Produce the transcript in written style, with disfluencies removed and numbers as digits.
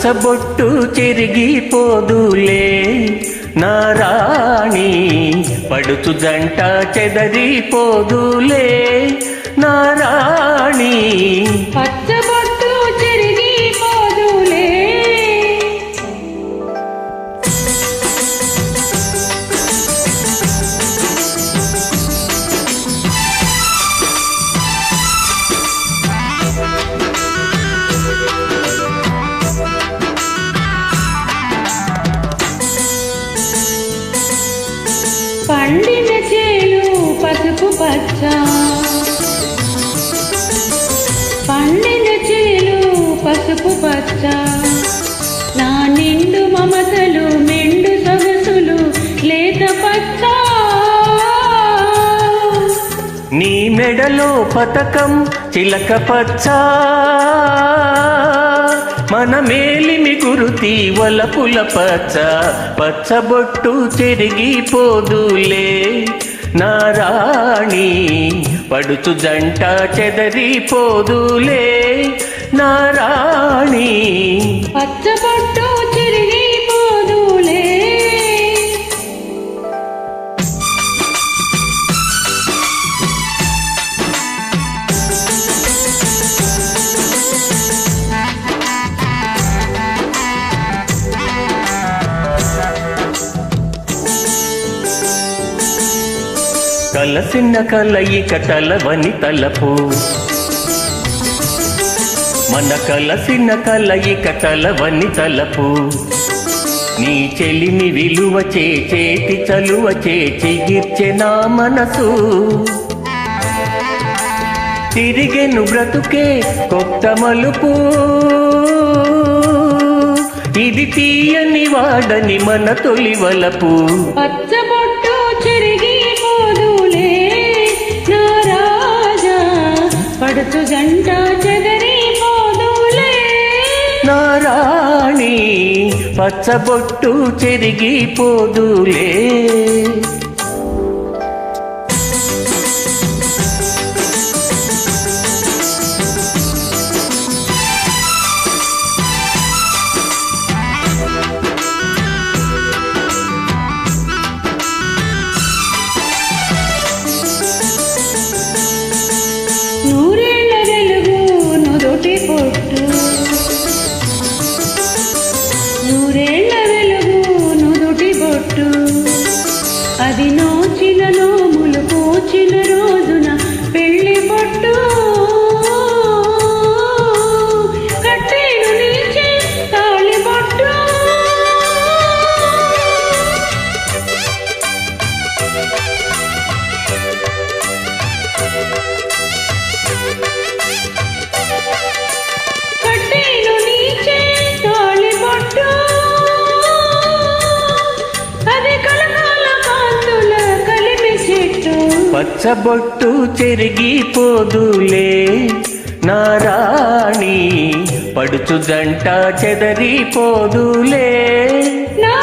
పచ్చబొట్టు చెరిగిపోదులే నా రాణి, పడుచు జంట చెదరిపోదులే నా రాణి. పచ్చబొట్టు చెరిగిపోదులే. పండిన చేలు పసుపు పచ్చ, పండిన చేలు పసుపు పచ్చ, నా నిండు మమతలు మెండు సొగసులు లేత పచ్చ. నీ మెడలో పతకం చిలక పచ్చ, మన మేలిమి గురుతి వలపుల పచ్చ. పచ్చబొట్టు చెరిగిపోదులే నా రాణి, పడుచు జంట చెదరిపోదులే నా రాణి. పచ్చబొట్టు చెరిగిపోదులే. కలసిన కలయిక తలవని తలపు, మన కలసిన కలయిక తలవని తలపు. నీ చెలిమి విలువ చేతి చలువ చిగిర్చె నా మనసు. తిరిగెను బ్రతుకే కొత్త మలుపు, ఇది తీయని వాడని మన తొలి వలపు. పచ్చబొట్టు చెరిగిపోదులే నా రాజా, పడుచు జంట చెదరిపోదులే నా రాణి. పచ్చబొట్టు చెరిగిపోదులే. నూరేళ్ల వెలుగు నుదుటి పొట్టు, నూరేళ్ల వెలుగు నుదుటి బొట్టు, అది నోచిన నోములు పోచిన రోజున పెళ్లి బొట్టు. కట్టేను నీచే తాళి బొట్టు, కట్టేను నీచే తాళి బొట్టు, అది కలకాల కాంతుల కలిమి చెట్టు. పచ్చబొట్టు చెరిగిపోదులే నా రాణి, పడుచు జంట చెదరిపోదులే నా